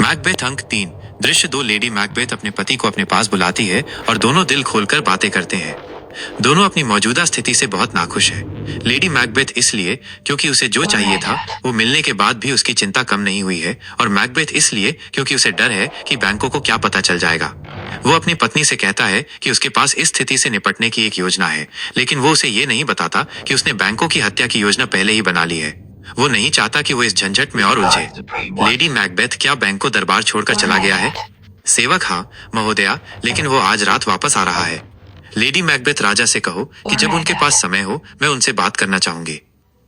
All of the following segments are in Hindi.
मैकबेथ अंक 3। दृश्य 2। लेडी मैकबेथ अपने पति को अपने पास बुलाती है और दोनों दिल खोलकर बातें करते हैं। दोनों अपनी मौजूदा स्थिति से बहुत नाखुश है। लेडी मैकबेथ इसलिए क्योंकि उसे जो चाहिए था वो मिलने के बाद भी उसकी चिंता कम नहीं हुई है, और मैकबेथ इसलिए क्योंकि उसे डर है कि बैंकों को क्या पता चल जाएगा। वो अपनी पत्नी से कहता है कि उसके पास इस स्थिति से निपटने की एक योजना है, लेकिन वो उसे ये नहीं बताता कि उसने बैंकों की हत्या की योजना पहले ही बना ली है। वो नहीं चाहता कि वो इस झंझट में और उलझे। लेडी मैकबेथ क्या बैंक को दरबार छोड़कर चला गया है? सेवक: हाँ महोदया, लेकिन वो आज रात वापस आ रहा है। लेडी मैकबेथ: राजा से कहो कि जब उनके पास समय हो मैं उनसे बात करना चाहूंगी।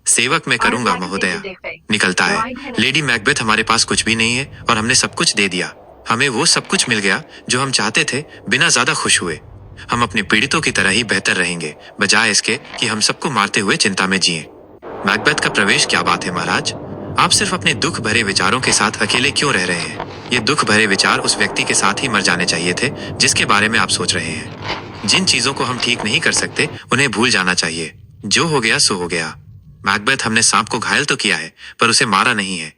सेवक: मैं करूंगा महोदया। निकलता है। लेडी मैकबेथ: हमारे पास कुछ भी नहीं है और हमने सब कुछ दे दिया। हमें वो सब कुछ मिल गया जो हम चाहते थे, बिना ज्यादा खुश हुए। हम अपने पीड़ितों की तरह ही बेहतर रहेंगे, बजाय इसके कि हम सबको मारते हुए चिंता में जिए। मैकबेथ का प्रवेश: क्या बात है महाराज, आप सिर्फ अपने दुख भरे विचारों के साथ अकेले क्यों रह रहे हैं? ये दुख भरे विचार उस व्यक्ति के साथ ही मर जाने चाहिए थे जिसके बारे में आप सोच रहे हैं। जिन चीजों को हम ठीक नहीं कर सकते उन्हें भूल जाना चाहिए। जो हो गया सो हो गया। मैकबेथ: हमने सांप को घायल तो किया है पर उसे मारा नहीं है।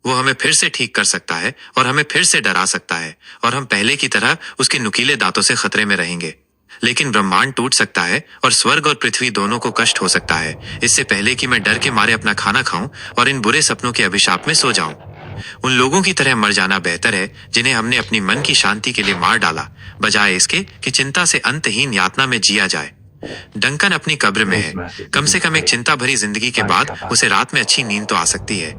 वो हमें फिर से ठीक कर सकता है और हमें फिर से डरा सकता है, और हम पहले की तरह उसके नुकीले दांतों से खतरे में रहेंगे। लेकिन ब्रह्मांड टूट सकता है और स्वर्ग और पृथ्वी दोनों को कष्ट हो सकता है, इससे पहले कि मैं डर के मारे अपना खाना खाऊं और इन बुरे सपनों के अभिशाप में सो जाऊं। उन लोगों की तरह मर जाना बेहतर है जिन्हें हमने अपनी मन की शांति के लिए मार डाला, बजाय इसके कि चिंता से अंतहीन यातना में जिया जाए। डंकन अपनी कब्र में है। कम से कम एक चिंता भरी जिंदगी के बाद उसे रात में अच्छी नींद तो आ सकती है।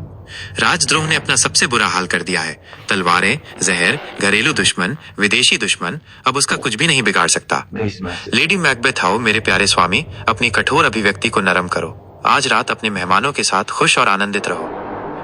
राजद्रोह ने अपना सबसे बुरा हाल कर दिया है। तलवारें, जहर, घरेलू दुश्मन, विदेशी दुश्मन, अब उसका कुछ भी नहीं बिगाड़ सकता। लेडी मैकबेथ: आओ मेरे प्यारे स्वामी, अपनी कठोर अभिव्यक्ति को नरम करो। आज रात अपने मेहमानों के साथ खुश और आनंदित रहो।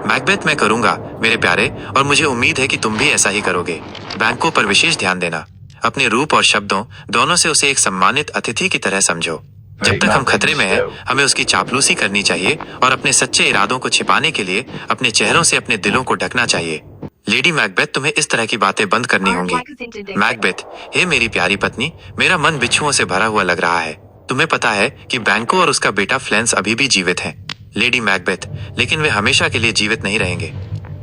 मैकबेथ: मैं करूंगा मेरे प्यारे, और मुझे उम्मीद है कि तुम भी ऐसा ही करोगे। बैंकों पर विशेष ध्यान देना। अपने रूप और शब्दों दोनों से उसे एक सम्मानित अतिथि की तरह समझो। जब तक हम खतरे में हैं, हमें उसकी चापलूसी करनी चाहिए और अपने सच्चे इरादों को छिपाने के लिए अपने चेहरों से अपने दिलों को ढकना चाहिए। लेडी मैकबेथ: तुम्हें इस तरह की बातें बंद करनी होंगी। मैकबेथ: हे मेरी प्यारी पत्नी, मेरा मन बिच्छुओं से भरा हुआ लग रहा है। तुम्हें पता है कि बैंको और उसका बेटा फ्लेंस अभी भी जीवित हैं। लेडी मैकबेथ: लेकिन वे हमेशा के लिए जीवित नहीं रहेंगे।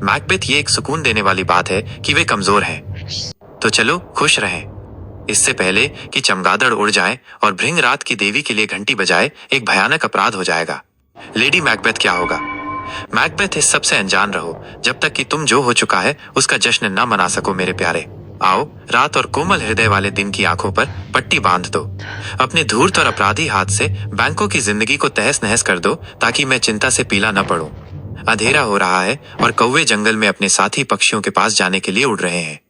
मैकबेथ: ये एक सुकून देने वाली बात है कि वे कमजोर हैं। तो चलो खुश रहें। इससे पहले कि चमगादड़ उड़ जाए और भृंग रात की देवी के लिए घंटी बजाए, एक भयानक अपराध हो जाएगा। लेडी मैकबेथ: क्या होगा? मैकबेथ: इस सबसे अनजान रहो जब तक कि तुम जो हो चुका है उसका जश्न न मना सको मेरे प्यारे। आओ, रात और कोमल हृदय वाले दिन की आंखों पर पट्टी बांध दो। अपने धूर्त और अपराधी हाथ से बैंकों की जिंदगी को तहस नहस कर दो, ताकि मैं चिंता से पीला न पड़ूं। अंधेरा हो रहा है और कौवे जंगल में अपने साथी पक्षियों के पास जाने के लिए उड़ रहे हैं।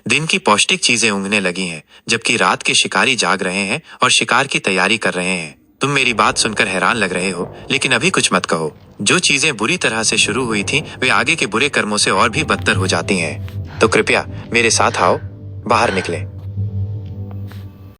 दिन की पौष्टिक चीजें ऊँघने लगी हैं, जबकि रात के शिकारी जाग रहे हैं और शिकार की तैयारी कर रहे हैं। तुम मेरी बात सुनकर हैरान लग रहे हो, लेकिन अभी कुछ मत कहो। जो चीजें बुरी तरह से शुरू हुई थीं, वे आगे के बुरे कर्मों से और भी बदतर हो जाती हैं। तो कृपया मेरे साथ आओ, बाहर निकलें।